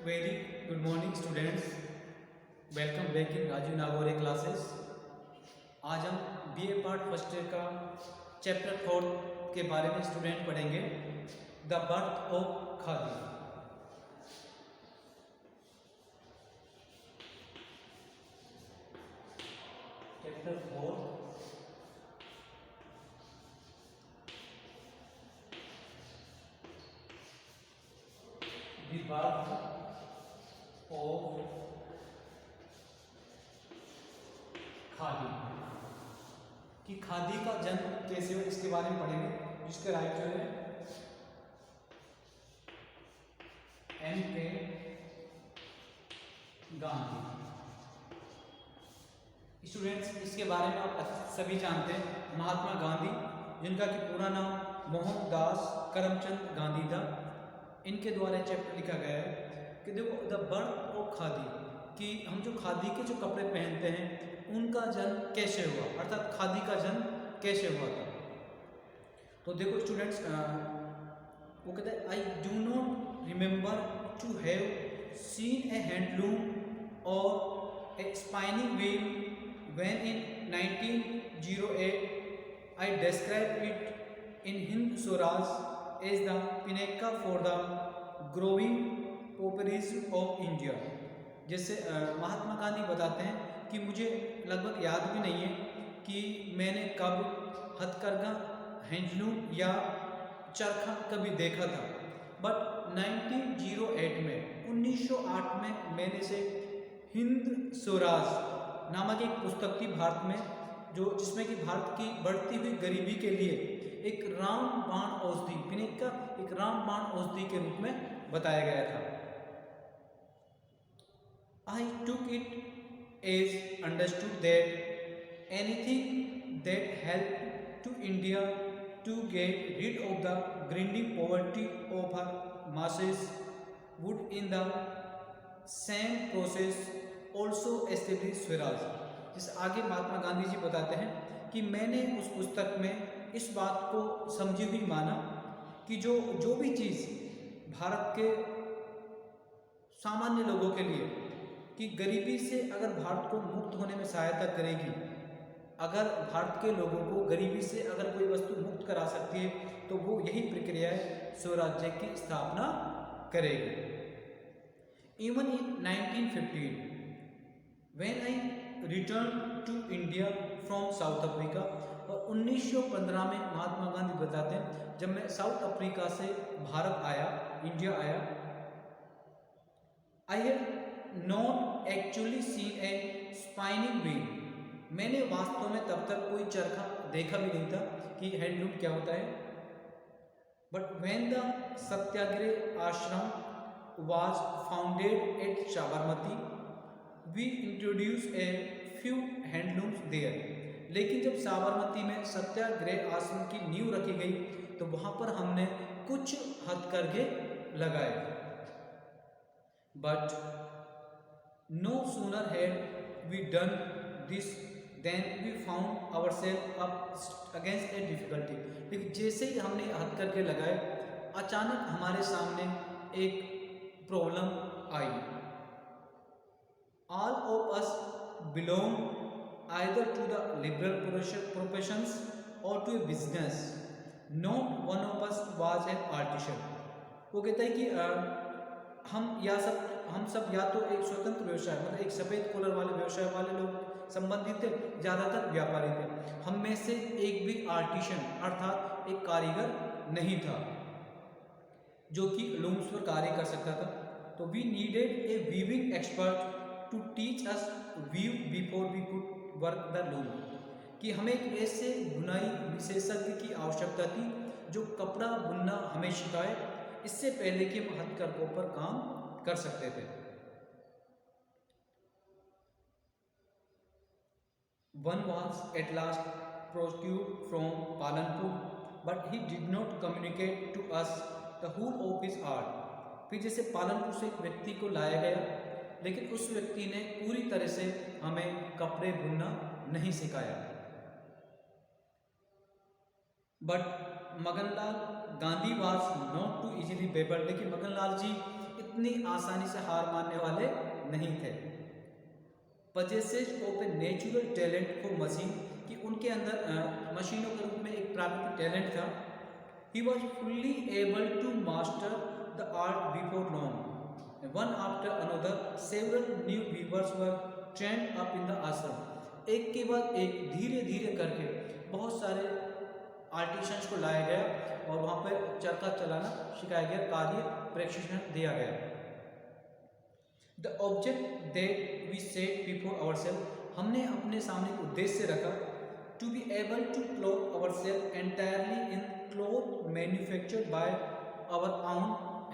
Very good morning students. Welcome back in Rajiv Nagaure classes. आज हम BA part first year का chapter 4 के बारे में स्टूडेंट पढ़ेंगे, the birth of khadi. Chapter 4 the birth of khadi, कि खादी का जन्म कैसे हो इसके बारे में पढ़ेंगे, जिसके राइटर है M.K. गांधी। स्टूडेंट्स, इसके बारे में आप सभी जानते हैं, महात्मा गांधी, जिनका कि पूरा नाम मोहनदास करमचंद गांधी था। इनके द्वारा चैप्टर लिखा गया है कि देखो द बर्थ ऑफ खादी, कि हम जो खादी के जो कपड़े पहनते हैं उनका जन्म कैसे हुआ, अर्थात खादी का जन्म कैसे हुआ था। तो देखो स्टूडेंट्स, वो कहते हैं I do not remember to have seen a handloom और a spinning wheel when in 1908 I described it in Hind Swaraj as the pinnacle for the growing pauperism of India। जैसे महात्मा गांधी बताते हैं कि मुझे लगभग याद भी नहीं है कि मैंने कब हथकरघा, हैंडलूम या चरखा कभी देखा था, बट 1908 में 1908 में मैंने से हिंद स्वराज नामक एक पुस्तक थी भारत में, जो जिसमें कि भारत की बढ़ती हुई गरीबी के लिए एक रामबाण औषधि, पिनेका एक रामबाण औषधि के रूप में बताया गया था। I took it as understood that anything that helped to India to get rid of the grinding poverty of her masses would in the same process also establish Swaraj. जिस आगे महात्मा गांधी जी बताते हैं कि मैंने उस पुस्तक में इस बात को समझी हुई माना कि जो भी चीज़ भारत के सामान्य लोगों के लिए, कि गरीबी से अगर भारत को मुक्त होने में सहायता करेगी, अगर भारत के लोगों को गरीबी से अगर कोई वस्तु मुक्त करा सकती है तो वो यही प्रक्रिया है, स्वराज्य की स्थापना करेगी। Even in 1915 When I returned to India from South Africa, और 1915 में महात्मा गांधी बताते हैं जब मैं साउथ अफ्रीका से भारत आया, इंडिया आया, I had not actually seen a spinning wheel। मैंने वास्तव में तब तक कोई चरखा देखा भी नहीं था कि हैंडलूम क्या होता है। But when the सत्याग्रह आश्रम was founded at Sabarmati, we introduced a few handlooms there। लेकिन जब साबरमती में सत्याग्रह आश्रम की नींव रखी गई तो वहां पर हमने कुछ हथकरघे लगाए। But no sooner had we done this then we found ourselves up against a difficulty. लेकिन जैसे ही हमने हथकरघे लगाए, अचानक हमारे सामने एक problem I. All of us belong either to the liberal professions or to a business. Not one of us was an artisan। वो कहता है कि हम सब या तो एक स्वतंत्र व्यवसाय, मतलब एक सफ़ेद कॉलर वाले व्यवसाय वाले लोग संबंधित थे, ज़्यादातर व्यापारी थे। हम में से एक भी आर्टिशन अर्थात एक कारीगर नहीं था जो कि लूम्स पर कार्य कर सकता था। तो we needed a weaving expert to teach us weave before we could work the loom, कि हमें एक ऐसे बुनाई विशेषज्ञ की आवश्यकता थी जो कपड़ा बुनना हमें सिखाए, इससे पहले कि हम हथकरघों पर काम कर सकते थे। One was at last procured from Palanpur but he did not communicate to us the whole of his art. फिर जैसे पालनपुर से एक व्यक्ति को लाया गया, लेकिन उस व्यक्ति ने पूरी तरह से हमें कपड़े बुनना नहीं सिखाया। But Maganlal Gandhi was not too easily baffled, लेकिन मगनलाल जी इतनी आसानी से हार मानने वाले नहीं थे। possesses of a natural talent for machine, कि उनके अंदर मशीनों के रूप में एक प्राकृतिक टैलेंट था। He was fully able to master the art before long. One after another, several new weavers were trained up in the ashram. एक के बाद एक धीरे धीरे करके बहुत सारे आर्टिशंस को लाया गया और वहाँ पर चरखा चलाना सिखाया गया, कार्य प्रशिक्षण दिया गया। The object that we set before our self, हमने अपने सामने एक उद्देश्य रखा, to be able to clothe our self entirely in cloth manufactured by our own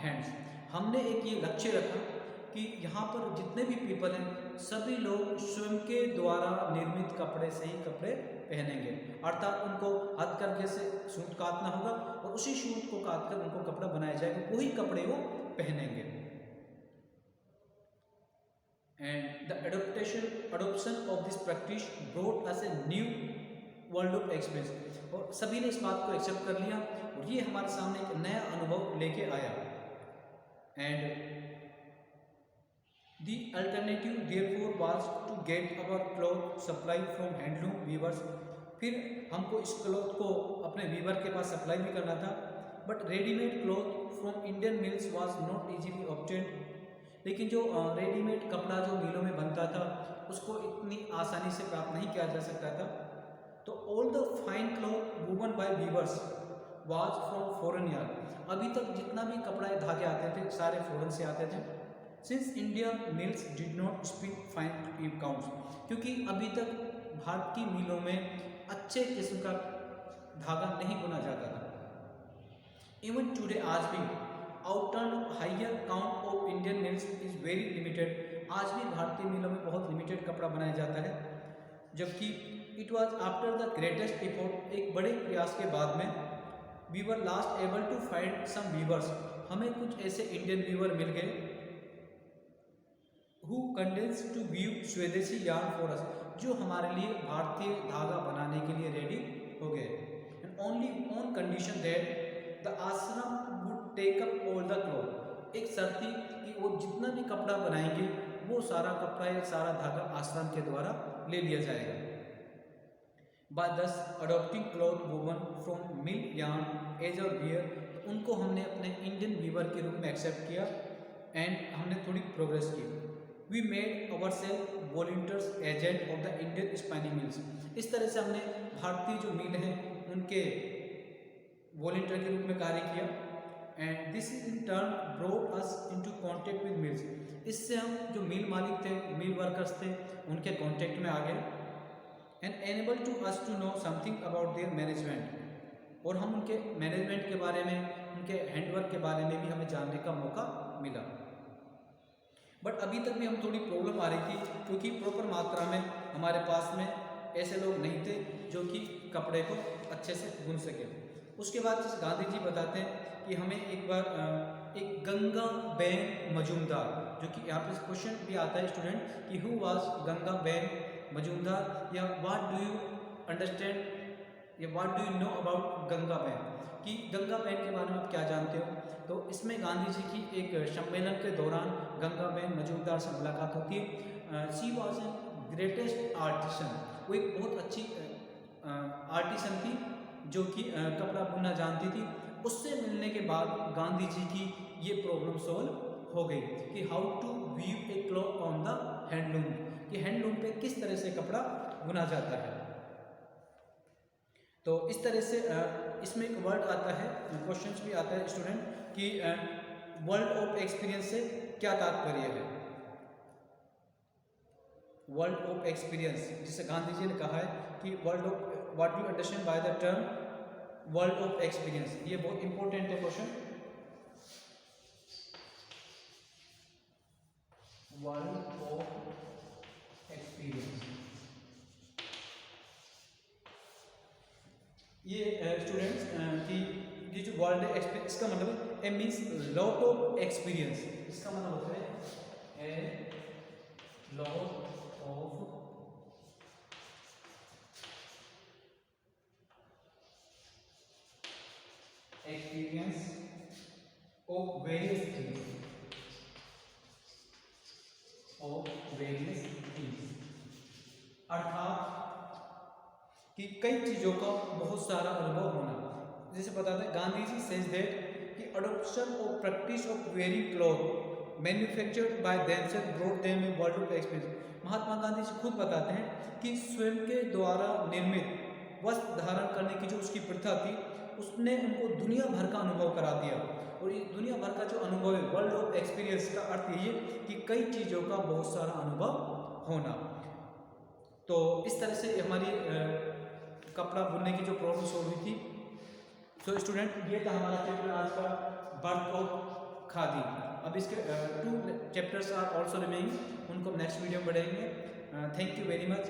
hands. हमने एक ये लक्ष्य रखा कि यहाँ पर जितने भी पीपल हैं सभी लोग स्वयं के द्वारा निर्मित कपड़े से ही कपड़े पहनेंगे, अर्थात उनको हथकरघे से सूट काटना होगा और उसी सूट को काट कर उनको कपड़ा बनाया जाएगा, वही कपड़े वो पहनेंगे। And the adoption of this practice brought us a new world of experience, और सभी ने इस बात को एक्सेप्ट कर लिया और ये हमारे सामने एक नया अनुभव लेके आया। And the alternative therefore was to get our cloth supply from handloom weavers, फिर हमको इस क्लॉथ को अपने वीवर के पास सप्लाई भी करना था। But readymade cloth from Indian mills was not easily obtained, लेकिन जो रेडीमेड कपड़ा जो मिलों में बनता था उसको इतनी आसानी से प्राप्त नहीं किया जा सकता था। तो all the fine cloth woven by weavers was from foreign yarn, अभी तक जितना भी कपड़ा धागे आते थे सारे फॉरेन से आते थे। Since India mills did not spin fine counts, क्योंकि अभी तक भारत की मिलों में अच्छे किस्म का धागा नहीं बुना जाता था। इवन टुडे आज भी outturn higher count of Indian mills is very limited, आज भी भारतीय मिलों में बहुत लिमिटेड कपड़ा बनाया जाता है। जबकि it was after the greatest effort, एक बड़े प्रयास के बाद में we were last able to find some weavers, हमें कुछ ऐसे इंडियन वीवर मिल गए who condensed to weave स्वदेशी yarn for us, जो हमारे लिए भारतीय धागा बनाने के लिए रेडी हो गए। and only on condition that the ashram would take up all the cloth, एक शर्त थी कि वो जितना भी कपड़ा बनाएंगे वो सारा कपड़ा या सारा धागा आश्रम के द्वारा ले लिया जाएगा। by thus adopting cloth woven from mill yarn as our wear, उनको हमने अपने इंडियन वीवर के रूप में एक्सेप्ट किया एंड हमने थोड़ी प्रोग्रेस की। We made ourselves volunteers agent of the Indian spinning mills, इस तरह से हमने भारतीय जो मिल हैं उनके वॉलंटियर के रूप में कार्य किया। And this in turn brought us into contact with mills, इससे हम जो मिल मालिक थे, मिल वर्कर्स थे, उनके कांटेक्ट में आ गए। And enable to us to know something about their management, और हम उनके मैनेजमेंट के बारे में, उनके हैंडवर्क के बारे में भी हमें जानने का मौका मिला। बट अभी तक भी हम थोड़ी प्रॉब्लम आ रही थी, क्योंकि प्रॉपर मात्रा में हमारे पास में ऐसे लोग नहीं थे जो कि कपड़े को अच्छे से बुन सके। उसके बाद जैसे गांधी जी बताते हैं कि हमें एक बार एक गंगा बेन मजूमदार, जो कि यहाँ पे क्वेश्चन भी आता है स्टूडेंट कि who was Ganga Ben Majumdar, या व्हाट डू यू अंडरस्टैंड या what do you know about Ganga Ben, कि गंगा बेन के बारे में आप क्या जानते हो। तो इसमें गांधी जी की एक सम्मेलन के दौरान गंगा बेन मजूमदार से मुलाकात होती है। She was a greatest artisan, वो एक बहुत अच्छी आर्टिसन थी जो कि कपड़ा बुनना जानती थी। उससे मिलने के बाद गांधी जी की ये प्रॉब्लम सॉल्व हो गई कि how to weave a cloth on the handloom, कि हैंडलूम पे किस तरह से कपड़ा बुना जाता है। तो इस तरह से इसमें एक वर्ड आता है, क्वेश्चंस भी आता है स्टूडेंट कि वर्ल्ड ऑफ एक्सपीरियंस से क्या तात्पर्य है। वर्ल्ड ऑफ एक्सपीरियंस, जिसे गांधी जी ने कहा है कि world of, what do understand by the term world of experience, ये बहुत इंपॉर्टेंट है क्वेश्चन। वर्ल्ड ऑफ एक्सपीरियंस, ये स्टूडेंट्स कि ये जो वर्ल्ड एक्सपीरियंस, इसका मतलब ए मीन्स लॉट ऑफ एक्सपीरियंस, इसका मतलब होता है a lot of experience of various things, of various things, अर्थात कि कई चीज़ों का बहुत सारा अनुभव होना। जैसे बताते हैं गांधी जी सेज दैट कि adoption of practice of wearing cloth manufactured by themself brought them a world of experience. Mahatma Gandhi ji खुद बताते हैं कि स्वयं के द्वारा निर्मित वस्त्र धारण करने की जो उसकी प्रथा थी उसने उनको दुनिया भर का अनुभव करा दिया। और ये दुनिया भर का जो अनुभव है, वर्ल्ड ऑफ एक्सपीरियंस का अर्थ ये है कि कई चीज़ों का बहुत सारा अनुभव होना। तो इस तरह से हमारी कपड़ा बुनने की जो प्रॉब्लम सॉल्व हुई थी। सो स्टूडेंट, ये था हमारा चैप्टर आज का, बर्थ ऑफ खादी। अब इसके 2 चैप्टर्स आर ऑल्सो रिमेनिंग, उनको नेक्स्ट वीडियो में बढ़ेंगे। Thank you very much.